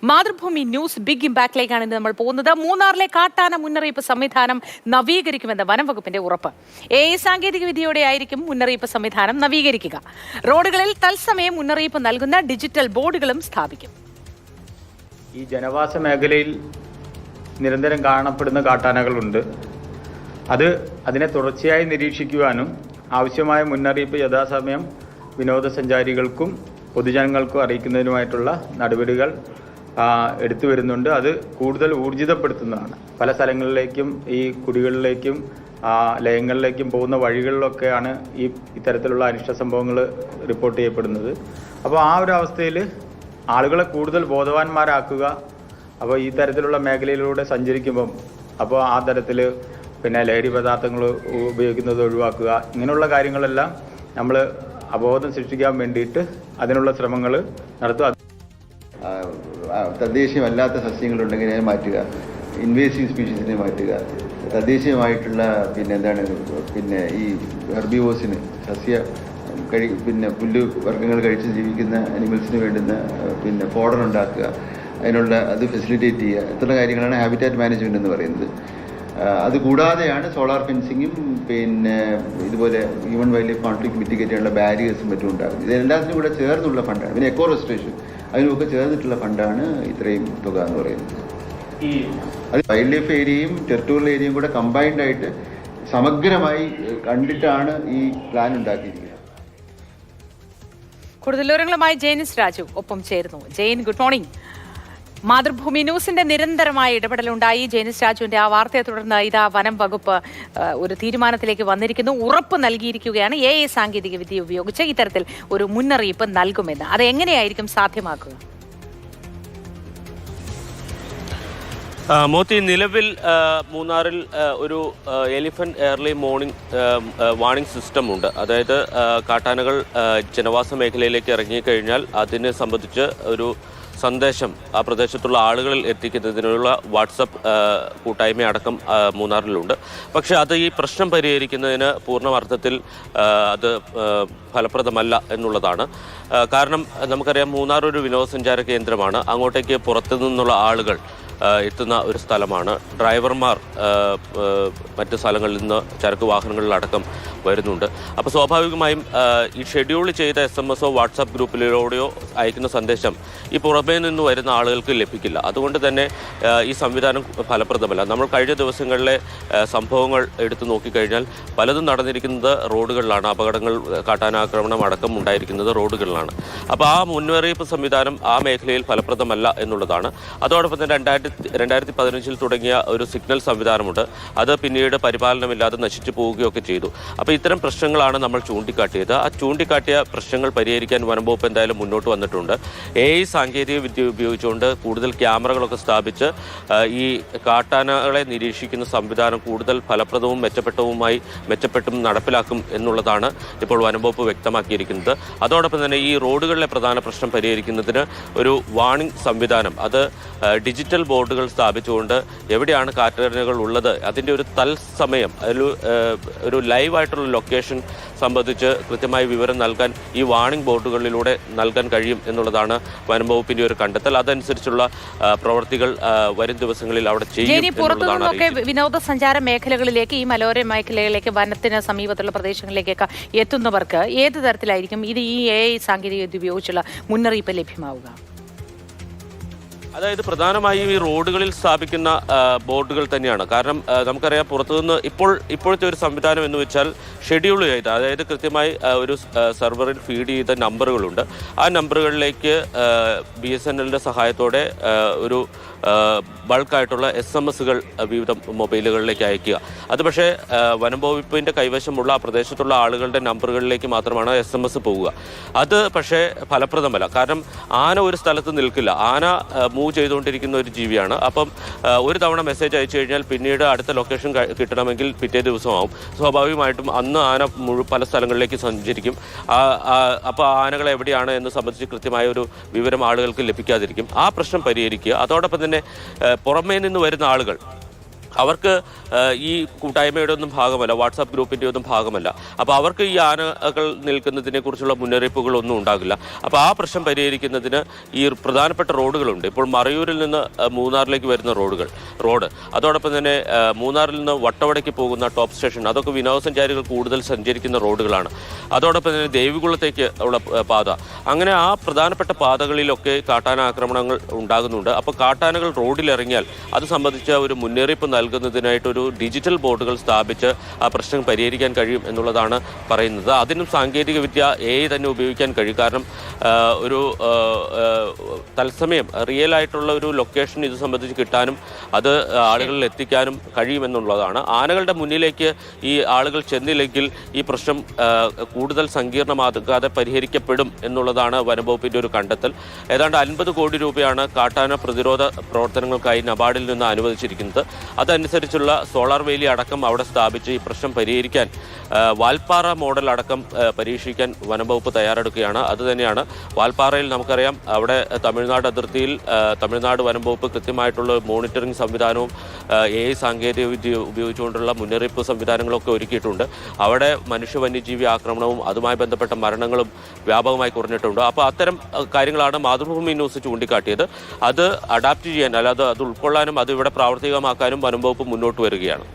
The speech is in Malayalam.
മാതൃഭൂമി ന്യൂസ് ബിഗ് ഇമ്പാക്റ്റിലേക്കാണ് ഇന്ന് നമ്മൾ പോകുന്നത്. മൂന്നാറിലെ കാട്ടാന മുന്നറിയിപ്പ് സംവിധാനം നവീകരിക്കുമെന്ന് വനം വകുപ്പിന്റെ ഉറപ്പ്. AI സാങ്കേതിക വിദ്യയോടെ ആയിരിക്കും മുന്നറിയിപ്പ് സംവിധാനം നവീകരിക്കുക. റോഡുകളിൽ തത്സമയം മുന്നറിയിപ്പ് നൽകുന്ന ഡിജിറ്റൽ ബോർഡുകളും സ്ഥാപിക്കും. ഈ ജനവാസ മേഖലയിൽ നിരന്തരം കാണപ്പെടുന്ന കാട്ടാനകളുണ്ട്. അതിനെ തുടർച്ചയായി നിരീക്ഷിക്കുവാനും ആവശ്യമായ മുന്നറിയിപ്പ് യഥാസമയം വിനോദസഞ്ചാരികൾക്കും പൊതുജനങ്ങൾക്കും അറിയിക്കുന്നതിനുമായിട്ടുള്ള നടപടികൾ എടുത്തു വരുന്നുണ്ട്. അത് കൂടുതൽ ഊർജിതപ്പെടുത്തുന്നതാണ്. പല സ്ഥലങ്ങളിലേക്കും ഈ കുടികളിലേക്കും ലയങ്ങളിലേക്കും പോകുന്ന വഴികളിലൊക്കെയാണ് ഇത്തരത്തിലുള്ള അനിഷ്ട സംഭവങ്ങൾ റിപ്പോർട്ട് ചെയ്യപ്പെടുന്നത്. അപ്പോൾ ആ ഒരു അവസ്ഥയിൽ ആളുകളെ കൂടുതൽ ബോധവാന്മാരാക്കുക. അപ്പോൾ ഈ തരത്തിലുള്ള മേഖലയിലൂടെ സഞ്ചരിക്കുമ്പം അപ്പോൾ ആ തരത്തിൽ ലഹരി പദാർത്ഥങ്ങൾ ഉപയോഗിക്കുന്നത് ഒഴിവാക്കുക. ഇങ്ങനെയുള്ള കാര്യങ്ങളെല്ലാം നമ്മൾ അവബോധം സൃഷ്ടിക്കാൻ വേണ്ടിയിട്ട് അതിനുള്ള ശ്രമങ്ങൾ നടത്തുക. തദ്ദേശീയമല്ലാത്ത സസ്യങ്ങളുണ്ടെങ്കിൽ അതിനെ മാറ്റുക, ഇൻവേസീവ് സ്പീഷീസിനെ മാറ്റുക, തദ്ദേശീയമായിട്ടുള്ള ഈ ഹെർബിവോസിന് പുല്ല് വർഗ്ഗങ്ങൾ കഴിച്ച് ജീവിക്കുന്ന അനിമൽസിന് വേണ്ടുന്ന ഫോഡർ ഉണ്ടാക്കുക, അതിനുള്ള അത് ഫെസിലിറ്റേറ്റ് ചെയ്യുക. ഇത്തരം കാര്യങ്ങളാണ് ഹാബിറ്റാറ്റ് മാനേജ്മെൻറ്റ് എന്ന് പറയുന്നത്. അതുകൂടാതെയാണ് സോളാർ ഫെൻസിങ്ങും ഇതുപോലെ human wild life conflict mitigate ചെയ്യാനുള്ള ബാരിയേഴ്സും മറ്റും ഉണ്ടാകും. ഇതെല്ലാത്തിനും കൂടെ ചേർന്നുള്ള ഫണ്ടാണ്. പിന്നെ എക്കോ റെസ്റ്റോറേഷൻ അതിനൊക്കെ ചേർന്നിട്ടുള്ള ഫണ്ടാണ് ഇത്രയും തുക എന്ന് പറയുന്നത്. അത് വൈൽഡ് ലൈഫ് ഏരിയയും ടെറിട്ടോറിയൽ ഏരിയയും കൂടെ കമ്പൈൻഡ് ആയിട്ട് സമഗ്രമായി കണ്ടിട്ടാണ് ഈ പ്ലാൻ ഉണ്ടാക്കിയിരിക്കുന്നത്. കൂടുതൽ വിവരങ്ങളുമായി ജെയിനിസ് രാജു ഒപ്പം ചേരുന്നു. Jain, good morning. മാതൃഭൂമി ന്യൂസിന്റെ നിരന്തരമായ ഇടപെടലുണ്ടായി. ജെയിനിസ് രാജുവിന്റെ ആ വാർത്തയെ തുടർന്ന് ഇതാ വനം വകുപ്പ് ഒരു തീരുമാനത്തിലേക്ക് വന്നിരിക്കുന്നു. ഉറപ്പ് നൽകിയിരിക്കുകയാണ് AI സാങ്കേതിക വിദ്യ ഉപയോഗിച്ച് ഇത്തരത്തിൽ ഒരു മുന്നറിയിപ്പ് നൽകുമെന്ന്. അത് എങ്ങനെയായിരിക്കും സാധ്യമാക്കുക? മോത്തി, നിലവിൽ മൂന്നാറിൽ ഒരു എലിഫന്റ് എയർലി വാർണിംഗ് സിസ്റ്റം ഉണ്ട്. അതായത് കാട്ടാനകൾ ജനവാസ മേഖലയിലേക്ക് ഇറങ്ങിക്കഴിഞ്ഞാൽ അതിനെ സംബന്ധിച്ച് ഒരു സന്ദേശം ആ പ്രദേശത്തുള്ള ആളുകളിൽ എത്തിക്കുന്നതിനുള്ള വാട്സപ്പ് കൂട്ടായ്മ അടക്കം മൂന്നാറിലുണ്ട്. പക്ഷേ അത് ഈ പ്രശ്നം പരിഹരിക്കുന്നതിന് പൂർണ്ണമർത്ഥത്തിൽ അത് ഫലപ്രദമല്ല എന്നുള്ളതാണ്. കാരണം നമുക്കറിയാം, മൂന്നാർ ഒരു വിനോദസഞ്ചാര കേന്ദ്രമാണ്. അങ്ങോട്ടേക്ക് പുറത്തു നിന്നുള്ള ആളുകൾ എത്തുന്ന ഒരു സ്ഥലമാണ്. ഡ്രൈവർമാർ മറ്റ് സ്ഥലങ്ങളിൽ നിന്ന് ചരക്ക് വാഹനങ്ങളിലടക്കം വരുന്നുണ്ട്. അപ്പോൾ സ്വാഭാവികമായും ഈ ഷെഡ്യൂൾ ചെയ്ത SMS വാട്സാപ്പ് ഗ്രൂപ്പിലൂടെയോ അയക്കുന്ന സന്ദേശം ഈ പുറമേ നിന്ന് വരുന്ന ആളുകൾക്ക് ലഭിക്കില്ല. അതുകൊണ്ട് തന്നെ ഈ സംവിധാനം ഫലപ്രദമല്ല. നമ്മൾ കഴിഞ്ഞ ദിവസങ്ങളിലെ സംഭവങ്ങൾ എടുത്തു നോക്കിക്കഴിഞ്ഞാൽ പലതും നടന്നിരിക്കുന്നത് റോഡുകളിലാണ്. അപകടങ്ങൾ, കാട്ടാനാക്രമണം അടക്കം ഉണ്ടായിരിക്കുന്നത് റോഡുകളിലാണ്. അപ്പോൾ ആ മുന്നറിയിപ്പ് സംവിധാനം ആ മേഖലയിൽ ഫലപ്രദമല്ല എന്നുള്ളതാണ്. അതോടൊപ്പം തന്നെ 2015 തുടങ്ങിയ ഒരു സിഗ്നൽ സംവിധാനമുണ്ട്. അത് പിന്നീട് പരിപാലനമില്ലാതെ നശിച്ചു പോവുകയൊക്കെ ചെയ്തു. അപ്പോൾ ഇത്തരം പ്രശ്നങ്ങളാണ് നമ്മൾ ചൂണ്ടിക്കാട്ടിയത്. ആ ചൂണ്ടിക്കാട്ടിയ പ്രശ്നങ്ങൾ പരിഹരിക്കാൻ വനം വകുപ്പ് എന്തായാലും മുന്നോട്ട് വന്നിട്ടുണ്ട്. AI സാങ്കേതിക വിദ്യ ഉപയോഗിച്ചുകൊണ്ട് കൂടുതൽ ക്യാമറകളൊക്കെ സ്ഥാപിച്ച് ഈ കാട്ടാനകളെ നിരീക്ഷിക്കുന്ന സംവിധാനം കൂടുതൽ ഫലപ്രദവും മെച്ചപ്പെട്ടും നടപ്പിലാക്കും എന്നുള്ളതാണ് ഇപ്പോൾ വനം വകുപ്പ് വ്യക്തമാക്കിയിരിക്കുന്നത്. അതോടൊപ്പം തന്നെ ഈ റോഡുകളിലെ പ്രധാന പ്രശ്നം പരിഹരിക്കുന്നതിന് ഒരു വാർണിംഗ് സംവിധാനം, അത് ഡിജിറ്റൽ ബോർഡുകൾ സ്ഥാപിച്ചുകൊണ്ട് എവിടെയാണ് കാട്ടാനകൾ ഉള്ളത് അതിൻ്റെ ഒരു തത്സമയം ഒരു ലൈവായിട്ടുള്ള ലൊക്കേഷൻ സംബന്ധിച്ച് കൃത്യമായ വിവരം നൽകാൻ ഈ വാർണിംഗ് ബോർഡുകളിലൂടെ നൽകാൻ കഴിയും എന്നുള്ളതാണ് വനം വകുപ്പിന്റെ ഒരു കണ്ടെത്തൽ. അതനുസരിച്ചുള്ള പ്രവർത്തികൾ വരും ദിവസങ്ങളിൽ അവിടെ ചെയ്യും. പുറത്തുനിന്നൊക്കെ വിനോദസഞ്ചാര മേഖലകളിലേക്ക്, ഈ മലയോര മേഖലകളിലേക്ക്, വനത്തിന് സമീപത്തുള്ള പ്രദേശങ്ങളിലേക്കൊക്കെ എത്തുന്നവർക്ക് ഏത് തരത്തിലായിരിക്കും ഈ AI സാങ്കേതിക വിദ്യ ഉപയോഗിച്ചുള്ള മുന്നറിയിപ്പ് ലഭ്യമാവുക? അതായത് പ്രധാനമായും ഈ റോഡുകളിൽ സ്ഥാപിക്കുന്ന ബോർഡുകൾ തന്നെയാണ്. കാരണം നമുക്കറിയാം, പുറത്തുനിന്ന് ഇപ്പോഴത്തെ ഒരു സംവിധാനം എന്ന് വെച്ചാൽ ഷെഡ്യൂൾ ചെയ്ത, അതായത് കൃത്യമായി ഒരു സെർവറിൽ ഫീഡ് ചെയ്ത നമ്പറുകളുണ്ട്. ആ നമ്പറുകളിലേക്ക് BSNLന്റെ സഹായത്തോടെ ഒരു ബൾക്കായിട്ടുള്ള SMS-കൾ വിവിധ മൊബൈലുകളിലേക്ക് അയക്കുക. അത് പക്ഷേ വനം വകുപ്പിൻ്റെ കൈവശമുള്ള ആ പ്രദേശത്തുള്ള ആളുകളുടെ നമ്പറുകളിലേക്ക് മാത്രമാണ് SMS പോവുക. അത് പക്ഷേ ഫലപ്രദമല്ല. കാരണം ആന ഒരു സ്ഥലത്ത് നിൽക്കില്ല. ആന മൂവ് ചെയ്തുകൊണ്ടിരിക്കുന്ന ഒരു ജീവിയാണ്. അപ്പം ഒരു തവണ മെസ്സേജ് അയച്ചു കഴിഞ്ഞാൽ പിന്നീട് അടുത്ത ലൊക്കേഷൻ കിട്ടണമെങ്കിൽ പിറ്റേ ദിവസമാവും. സ്വാഭാവികമായിട്ടും അന്ന് ആന പല സ്ഥലങ്ങളിലേക്ക് സഞ്ചരിക്കും. അപ്പോൾ ആനകൾ എവിടെയാണ് എന്ന് സംബന്ധിച്ച് കൃത്യമായ ഒരു വിവരം ആളുകൾക്ക് ലഭിക്കാതിരിക്കും. ആ പ്രശ്നം പരിഹരിക്കുക. അതോടൊപ്പം തന്നെ പുറമേ നിന്ന് വരുന്ന ആളുകൾ അവർക്ക് ഈ കൂട്ടായ്മയുടെ ഒന്നും ഭാഗമല്ല, വാട്സാപ്പ് ഗ്രൂപ്പിൻ്റെ ഒന്നും ഭാഗമല്ല. അപ്പോൾ അവർക്ക് ഈ ആനകൾ നിൽക്കുന്നതിനെ കുറിച്ചുള്ള മുന്നറിയിപ്പുകളൊന്നും ഉണ്ടാകില്ല. അപ്പോൾ ആ പ്രശ്നം പരിഹരിക്കുന്നതിന് ഈ പ്രധാനപ്പെട്ട റോഡുകളുണ്ട്. ഇപ്പോൾ മറയൂരിൽ നിന്ന് മൂന്നാറിലേക്ക് വരുന്ന റോഡ്, അതോടൊപ്പം തന്നെ മൂന്നാറിൽ നിന്ന് വട്ടവടയ്ക്ക് പോകുന്ന ടോപ്പ് സ്റ്റേഷൻ, അതൊക്കെ വിനോദസഞ്ചാരികൾ കൂടുതൽ സഞ്ചരിക്കുന്ന റോഡുകളാണ്. അതോടൊപ്പം തന്നെ ദേവികുളത്തേക്ക് ഉള്ള പാത, അങ്ങനെ ആ പ്രധാനപ്പെട്ട പാതകളിലൊക്കെ കാട്ടാന ആക്രമണങ്ങൾ ഉണ്ടാകുന്നുണ്ട്. അപ്പോൾ കാട്ടാനകൾ റോഡിലിറങ്ങിയാൽ അത് സംബന്ധിച്ച ഒരു മുന്നറിയിപ്പ് നൽകുന്നതിനായിട്ടൊരു ഡിജിറ്റൽ ബോർഡുകൾ സ്ഥാപിച്ച് ആ പ്രശ്നം പരിഹരിക്കാൻ കഴിയും എന്നുള്ളതാണ് പറയുന്നത്. അതിനും സാങ്കേതിക വിദ്യ AI തന്നെ ഉപയോഗിക്കാൻ കഴിയും. കാരണം ഒരു തത്സമയം റിയൽ ആയിട്ടുള്ള ഒരു ലൊക്കേഷൻ ഇത് സംബന്ധിച്ച് കിട്ടാനും അത് ആളുകളിൽ എത്തിക്കാനും കഴിയുമെന്നുള്ളതാണ്. ആനകളുടെ മുന്നിലേക്ക് ഈ ആളുകൾ ചെന്നില്ലെങ്കിൽ ഈ പ്രശ്നം കൂടുതൽ സങ്കീർണമാകാതെ പരിഹരിക്കപ്പെടും എന്നുള്ളതാണ് വനംവകുപ്പിൻ്റെ ഒരു കണ്ടെത്തൽ. ഏതാണ്ട് 50 കോടി രൂപയാണ് കാട്ടാന പ്രതിരോധ പ്രവർത്തനങ്ങൾക്കായി നബാർഡിൽ നിന്ന് അനുവദിച്ചിരിക്കുന്നത്. അതനുസരിച്ചുള്ള സോളാർ വേലി അടക്കം അവിടെ സ്ഥാപിച്ച് ഈ പ്രശ്നം പരിഹരിക്കാൻ വാൽപ്പാറ മോഡൽ അടക്കം പരീക്ഷിക്കാൻ വനംവകുപ്പ് തയ്യാറെടുക്കുകയാണ്. അതുതന്നെയാണ് വാൽപ്പാറയിൽ നമുക്കറിയാം, അവിടെ തമിഴ്നാട് അതിർത്തിയിൽ തമിഴ്നാട് വനംവകുപ്പ് കൃത്യമായിട്ടുള്ള മോണിറ്ററിംഗ് സംവിധാനവും AI സാങ്കേതിക വിദ്യ ഉപയോഗിച്ചുകൊണ്ടുള്ള മുന്നറിയിപ്പ് സംവിധാനങ്ങളൊക്കെ ഒരുക്കിയിട്ടുണ്ട്. അവിടെ മനുഷ്യ വന്യജീവി ആക്രമണവും അതുമായി ബന്ധപ്പെട്ട മരണങ്ങളും വ്യാപകമായി കുറഞ്ഞിട്ടുണ്ട്. അപ്പോൾ അത്തരം കാര്യങ്ങളാണ് മാതൃഭൂമി ന്യൂസ് ചൂണ്ടിക്കാട്ടിയത്. അത് അഡാപ്റ്റ് ചെയ്യാൻ, അല്ലാതെ അത് ഉൾക്കൊള്ളാനും അത് ഇവിടെ പ്രാവർത്തികമാക്കാനും വനംവകുപ്പ് മുന്നോട്ട് വരികയാണ്.